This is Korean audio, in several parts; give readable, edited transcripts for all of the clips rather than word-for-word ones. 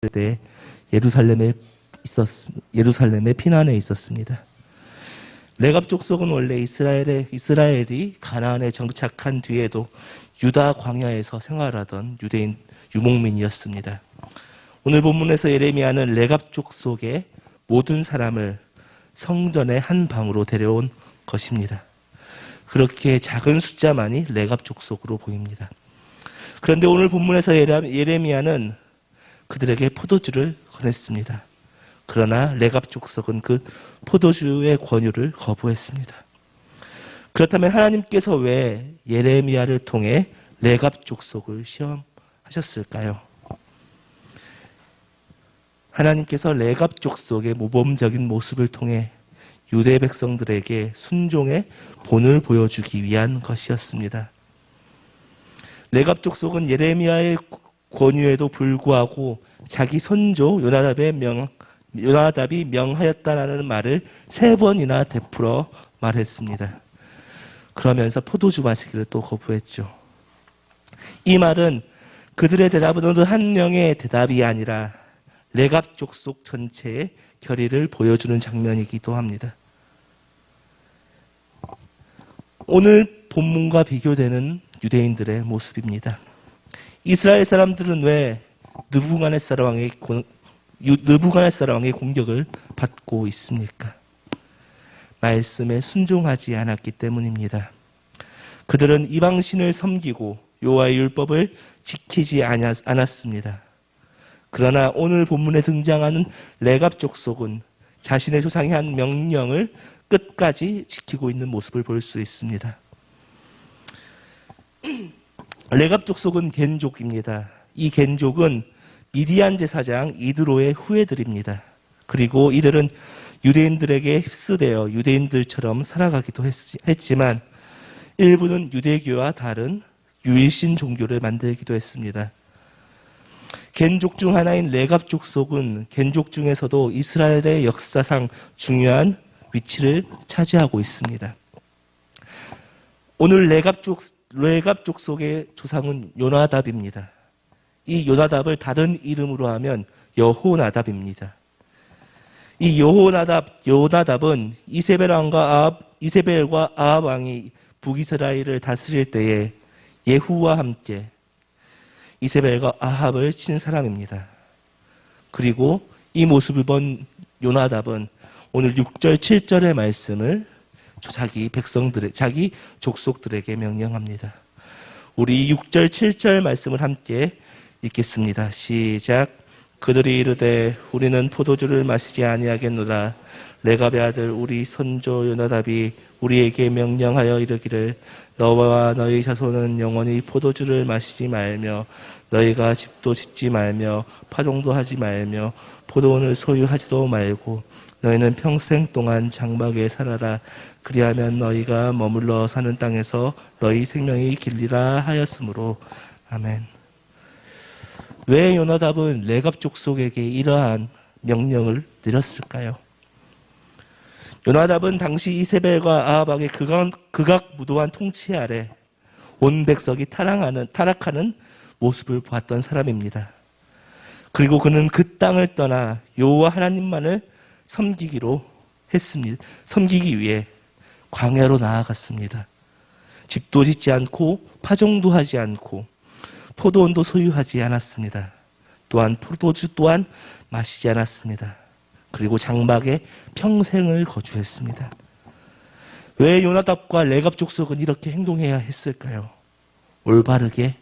때 예루살렘에 피난해 있었습니다. 레갑 족속은 원래 이스라엘이 가나안에 정착한 뒤에도 유다 광야에서 생활하던 유대인 유목민이었습니다. 오늘 본문에서 예레미야는 레갑 족속의 모든 사람을 성전의 한 방으로 데려온 것입니다. 그렇게 작은 숫자만이 레갑 족속으로 보입니다. 그런데 오늘 본문에서 예레미야는 그들에게 포도주를 권했습니다. 그러나 레갑 족속은 그 포도주의 권유를 거부했습니다. 그렇다면 하나님께서 왜 예레미야를 통해 레갑 족속을 시험하셨을까요? 하나님께서 레갑 족속의 모범적인 모습을 통해 유대 백성들에게 순종의 본을 보여주기 위한 것이었습니다. 레갑 족속은 예레미야의 권유에도 불구하고 자기 손조 요나답이 명하였다라는 말을 3번이나 되풀어 말했습니다. 그러면서 포도주 마시기를 또 거부했죠. 이 말은 그들의 대답은 어느 한 명의 대답이 아니라 레갑 족속 전체의 결의를 보여주는 장면이기도 합니다. 오늘 본문과 비교되는 유대인들의 모습입니다. 이스라엘 사람들은 왜 느부갓네살 왕의 공격을 받고 있습니까? 말씀에 순종하지 않았기 때문입니다. 그들은 이방신을 섬기고 여호와의 율법을 지키지 않았습니다. 그러나 오늘 본문에 등장하는 레갑 족속은 자신의 조상이 한 명령을 끝까지 지키고 있는 모습을 볼 수 있습니다. 레갑 족속은 겐족입니다. 이 겐족은 미디안 제사장 이드로의 후예들입니다. 그리고 이들은 유대인들에게 휩쓰되어 유대인들처럼 살아가기도 했지만 일부는 유대교와 다른 유일신 종교를 만들기도 했습니다. 겐족 중 하나인 레갑 족속은 겐족 중에서도 이스라엘의 역사상 중요한 위치를 차지하고 있습니다. 오늘 레갑 족속의 조상은 요나답입니다. 이 요나답을 다른 이름으로 하면 여호나답입니다. 이 요나답은 이세벨과 아합 왕이 북이스라엘을 다스릴 때에 예후와 함께 이세벨과 아합을 친 사람입니다. 그리고 이 모습을 본 요나답은 오늘 6절, 7절의 말씀을 자기 족속들에게 명령합니다. 우리 6절, 7절 말씀을 함께 읽겠습니다. 시작. 그들이 이르되 우리는 포도주를 마시지 아니하겠노라. 레갑의 아들 우리 선조 요나답이 우리에게 명령하여 이르기를 너와 너희 자손은 영원히 포도주를 마시지 말며 너희가 집도 짓지 말며 파종도 하지 말며 포도원을 소유하지도 말고 너희는 평생 동안 장막에 살아라. 그리하면 너희가 머물러 사는 땅에서 너희 생명이 길리라 하였으므로. 아멘. 왜 요나답은 레갑 족속에게 이러한 명령을 내렸을까요? 요나답은 당시 이세벨과 아합 왕의 극악무도한 통치 아래 온 백성이 타락하는 모습을 보았던 사람입니다. 그리고 그는 그 땅을 떠나 여호와 하나님만을 섬기기 위해 광야로 나아갔습니다. 집도 짓지 않고 파종도 하지 않고 포도원도 소유하지 않았습니다. 또한 포도주 또한 마시지 않았습니다. 그리고 장막에 평생을 거주했습니다. 왜 요나답과 레갑 족속은 이렇게 행동해야 했을까요? 올바르게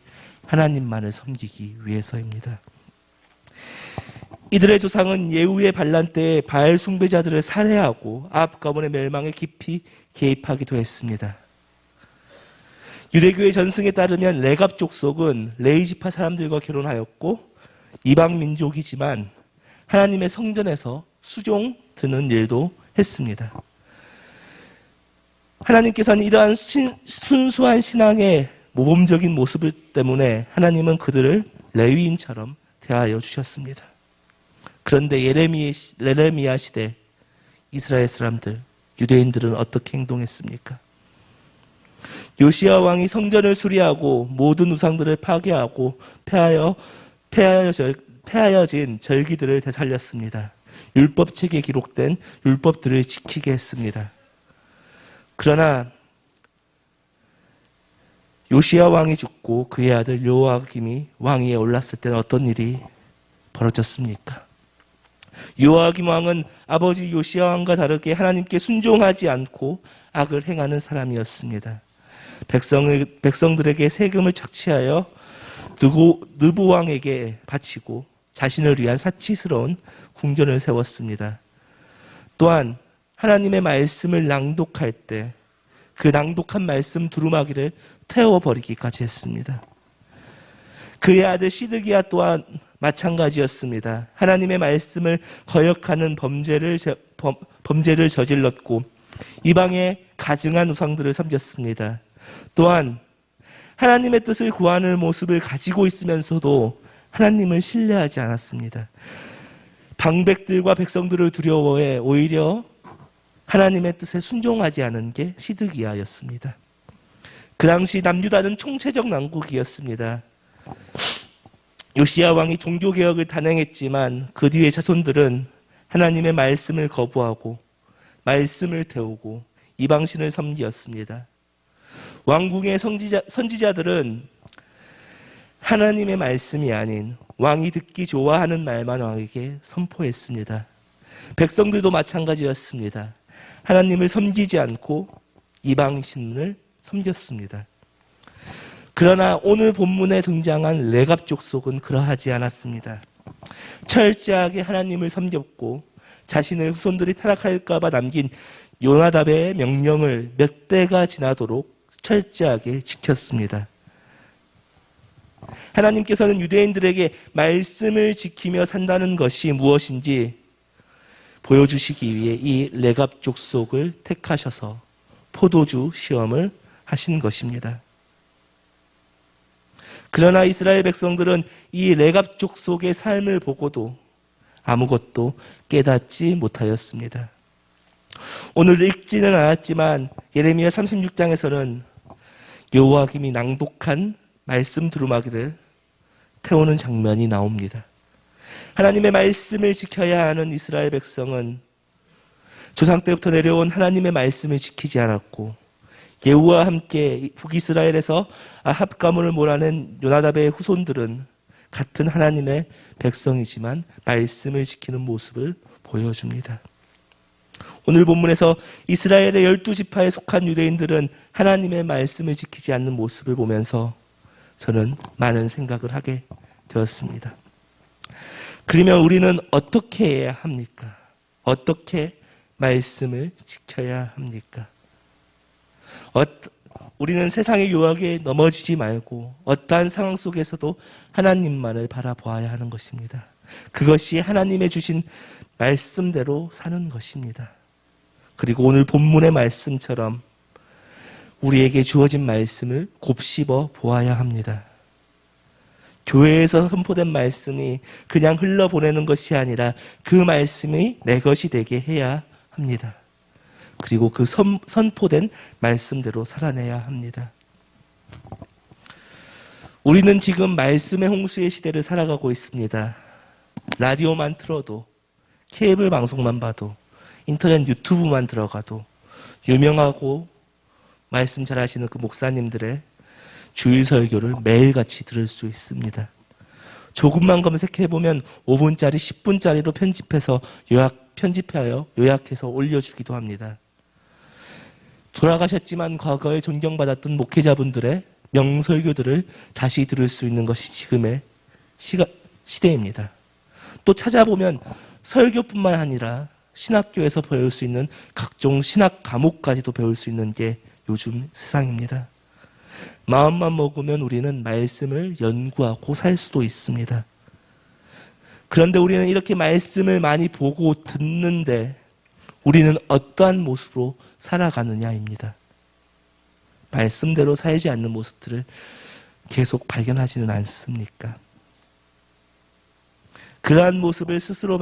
하나님만을 섬기기 위해서입니다. 이들의 조상은 예후의 반란 때에 바알 숭배자들을 살해하고 아합 가문의 멸망에 깊이 개입하기도 했습니다. 유대교의 전승에 따르면 레갑 족속은 레이지파 사람들과 결혼하였고 이방 민족이지만 하나님의 성전에서 수종 드는 일도 했습니다. 하나님께서는 이러한 순수한 신앙의 모범적인 모습 때문에 하나님은 그들을 레위인처럼 대하여 주셨습니다. 그런데 예레미야 시대 이스라엘 사람들, 유대인들은 어떻게 행동했습니까? 요시야 왕이 성전을 수리하고 모든 우상들을 파괴하고 폐하여진 절기들을 되살렸습니다. 율법책에 기록된 율법들을 지키게 했습니다. 그러나 요시야 왕이 죽고 그의 아들 요아김이 왕위에 올랐을 때는 어떤 일이 벌어졌습니까? 요아김 왕은 아버지 요시야 왕과 다르게 하나님께 순종하지 않고 악을 행하는 사람이었습니다. 백성들에게 세금을 착취하여 느보 왕에게 바치고 자신을 위한 사치스러운 궁전을 세웠습니다. 또한 하나님의 말씀을 낭독할 때 그 낭독한 말씀 두루마기를 태워버리기까지 했습니다. 그의 아들 시드기야 또한 마찬가지였습니다. 하나님의 말씀을 거역하는 범죄를 저질렀고 이방의 가증한 우상들을 섬겼습니다. 또한 하나님의 뜻을 구하는 모습을 가지고 있으면서도 하나님을 신뢰하지 않았습니다. 방백들과 백성들을 두려워해 오히려 하나님의 뜻에 순종하지 않은 게 시드기야였습니다. 그 당시 남유다는 총체적 난국이었습니다. 요시야 왕이 종교개혁을 단행했지만 그 뒤의 자손들은 하나님의 말씀을 거부하고 말씀을 태우고 이방신을 섬기었습니다. 왕궁의 선지자들은 하나님의 말씀이 아닌 왕이 듣기 좋아하는 말만 왕에게 선포했습니다. 백성들도 마찬가지였습니다. 하나님을 섬기지 않고 이방신을 섬겼습니다. 그러나 오늘 본문에 등장한 레갑 족속은 그러하지 않았습니다. 철저하게 하나님을 섬겼고 자신의 후손들이 타락할까 봐 남긴 요나답의 명령을 몇 대가 지나도록 철저하게 지켰습니다. 하나님께서는 유대인들에게 말씀을 지키며 산다는 것이 무엇인지 보여주시기 위해 이 레갑 족속을 택하셔서 포도주 시험을 하신 것입니다. 그러나 이스라엘 백성들은 이 레갑 족속의 삶을 보고도 아무것도 깨닫지 못하였습니다. 오늘 읽지는 않았지만 예레미야 36장에서는 요아김이 낭독한 말씀 두루마기를 태우는 장면이 나옵니다. 하나님의 말씀을 지켜야 하는 이스라엘 백성은 조상 때부터 내려온 하나님의 말씀을 지키지 않았고 예후와 함께 북이스라엘에서 아합 가문을 몰아낸 요나답의 후손들은 같은 하나님의 백성이지만 말씀을 지키는 모습을 보여줍니다. 오늘 본문에서 이스라엘의 12지파에 속한 유대인들은 하나님의 말씀을 지키지 않는 모습을 보면서 저는 많은 생각을 하게 되었습니다. 그러면 우리는 어떻게 해야 합니까? 어떻게 말씀을 지켜야 합니까? 우리는 세상의 유혹에 넘어지지 말고 어떠한 상황 속에서도 하나님만을 바라보아야 하는 것입니다. 그것이 하나님의 주신 말씀대로 사는 것입니다. 그리고 오늘 본문의 말씀처럼 우리에게 주어진 말씀을 곱씹어 보아야 합니다. 교회에서 선포된 말씀이 그냥 흘러보내는 것이 아니라 그 말씀이 내 것이 되게 해야 합니다. 그리고 그 선포된 말씀대로 살아내야 합니다. 우리는 지금 말씀의 홍수의 시대를 살아가고 있습니다. 라디오만 틀어도, 케이블 방송만 봐도, 인터넷 유튜브만 들어가도 유명하고 말씀 잘하시는 그 목사님들의 주일 설교를 매일같이 들을 수 있습니다. 조금만 검색해보면 5분짜리, 10분짜리로 편집하여 요약해서 올려주기도 합니다. 돌아가셨지만 과거에 존경받았던 목회자분들의 명설교들을 다시 들을 수 있는 것이 지금의 시대입니다. 또 찾아보면 설교뿐만 아니라 신학교에서 배울 수 있는 각종 신학 과목까지도 배울 수 있는 게 요즘 세상입니다. 마음만 먹으면 우리는 말씀을 연구하고 살 수도 있습니다. 그런데 우리는 이렇게 말씀을 많이 보고 듣는데 우리는 어떠한 모습으로 살아가느냐입니다. 말씀대로 살지 않는 모습들을 계속 발견하지는 않습니까? 그러한 모습을 스스로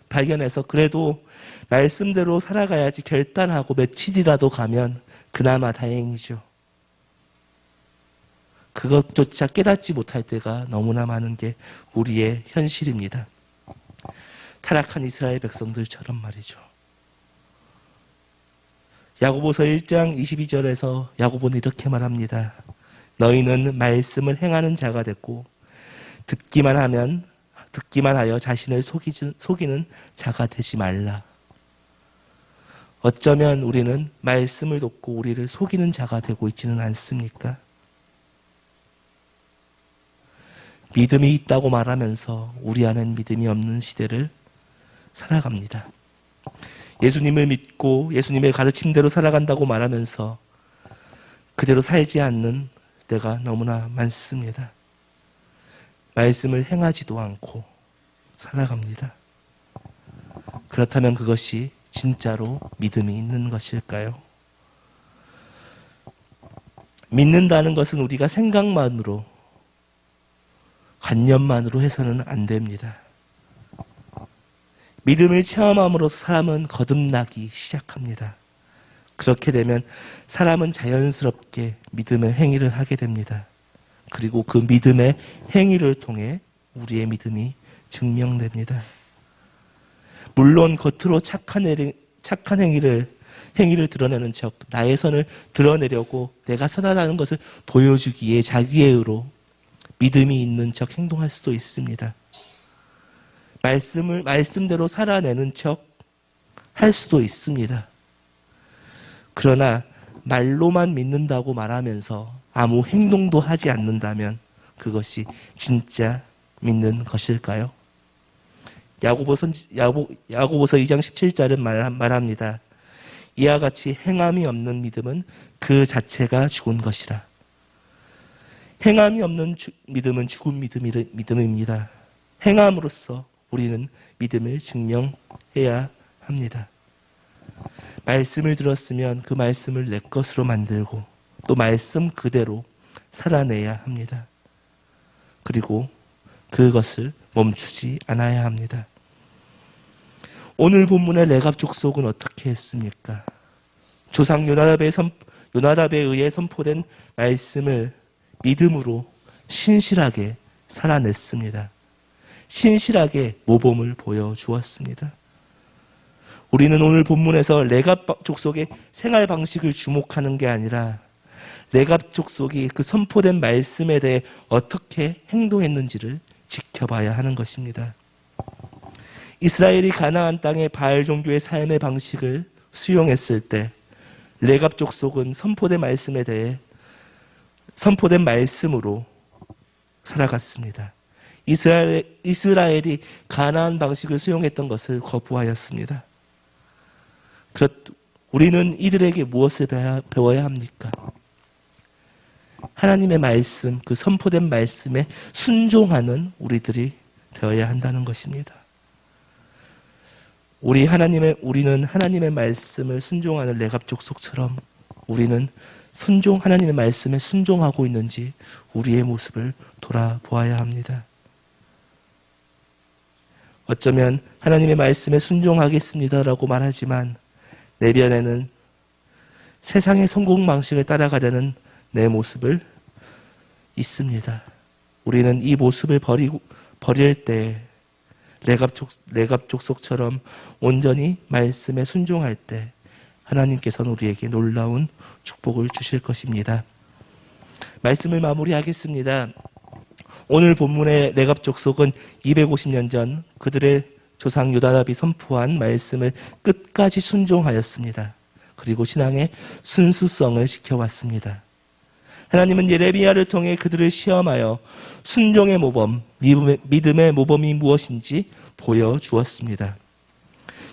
발견해서 그래도 말씀대로 살아가야지 결단하고 며칠이라도 가면 그나마 다행이죠. 그것조차 깨닫지 못할 때가 너무나 많은 게 우리의 현실입니다. 타락한 이스라엘 백성들처럼 말이죠. 야고보서 1장 22절에서 야고보는 이렇게 말합니다. 너희는 말씀을 행하는 자가 됐고 듣기만 하여 자신을 속이는 자가 되지 말라. 어쩌면 우리는 말씀을 듣고 우리를 속이는 자가 되고 있지는 않습니까? 믿음이 있다고 말하면서 우리 안엔 믿음이 없는 시대를 살아갑니다. 예수님을 믿고 예수님의 가르침대로 살아간다고 말하면서 그대로 살지 않는 때가 너무나 많습니다. 말씀을 행하지도 않고 살아갑니다. 그렇다면 그것이 진짜로 믿음이 있는 것일까요? 믿는다는 것은 우리가 생각만으로, 관념만으로 해서는 안 됩니다. 믿음을 체험함으로써 사람은 거듭나기 시작합니다. 그렇게 되면 사람은 자연스럽게 믿음의 행위를 하게 됩니다. 그리고 그 믿음의 행위를 통해 우리의 믿음이 증명됩니다. 물론 겉으로 착한 행위를 드러내는 척, 나의 선을 드러내려고 내가 선하다는 것을 보여주기에 자기의 의로 믿음이 있는 척 행동할 수도 있습니다. 말씀대로 살아내는 척 할 수도 있습니다. 그러나 말로만 믿는다고 말하면서 아무 행동도 하지 않는다면 그것이 진짜 믿는 것일까요? 야고보서 2장 17절은 말합니다. 이와 같이 행함이 없는 믿음은 그 자체가 죽은 것이라. 행함이 없는 믿음은 죽은 믿음입니다. 행함으로써 우리는 믿음을 증명해야 합니다. 말씀을 들었으면 그 말씀을 내 것으로 만들고 또 말씀 그대로 살아내야 합니다. 그리고 그것을 멈추지 않아야 합니다. 오늘 본문의 레갑 족속은 어떻게 했습니까? 조상 요나답에 의해 선포된 말씀을 믿음으로 신실하게 살아냈습니다. 신실하게 모범을 보여주었습니다. 우리는 오늘 본문에서 레갑 족속의 생활 방식을 주목하는 게 아니라 레갑 족속이 그 선포된 말씀에 대해 어떻게 행동했는지를 지켜봐야 하는 것입니다. 이스라엘이 가나안 땅의 바알 종교의 삶의 방식을 수용했을 때 레갑 족속은 선포된 말씀에 대해 선포된 말씀으로 살아갔습니다. 이스라엘이 가나안 방식을 수용했던 것을 거부하였습니다. 우리는 이들에게 무엇을 배워야 합니까? 하나님의 말씀, 그 선포된 말씀에 순종하는 우리들이 되어야 한다는 것입니다. 우리는 하나님의 말씀을 순종하는 레갑 족속처럼 우리는 하나님의 말씀에 순종하고 있는지 우리의 모습을 돌아보아야 합니다. 어쩌면 하나님의 말씀에 순종하겠습니다라고 말하지만 내면에는 세상의 성공 방식을 따라가려는 내 모습을 있습니다. 우리는 이 모습을 버릴 때 레갑 족속처럼 온전히 말씀에 순종할 때 하나님께서는 우리에게 놀라운 축복을 주실 것입니다. 말씀을 마무리하겠습니다. 오늘 본문의 레갑 족속은 250년 전 그들의 조상 요나답이 선포한 말씀을 끝까지 순종하였습니다. 그리고 신앙의 순수성을 지켜왔습니다. 하나님은 예레미야를 통해 그들을 시험하여 순종의 모범, 믿음의 모범이 무엇인지 보여주었습니다.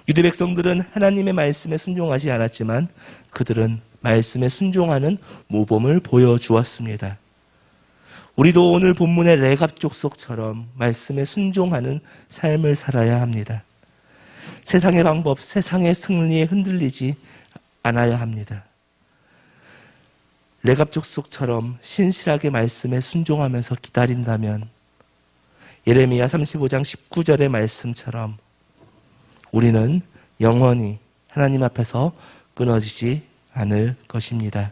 유대 백성들은 하나님의 말씀에 순종하지 않았지만 그들은 말씀에 순종하는 모범을 보여주었습니다. 우리도 오늘 본문의 레갑 족속처럼 말씀에 순종하는 삶을 살아야 합니다. 세상의 방법, 세상의 승리에 흔들리지 않아야 합니다. 레갑 족속처럼 신실하게 말씀에 순종하면서 기다린다면 예레미야 35장 19절의 말씀처럼 우리는 영원히 하나님 앞에서 끊어지지 않을 것입니다.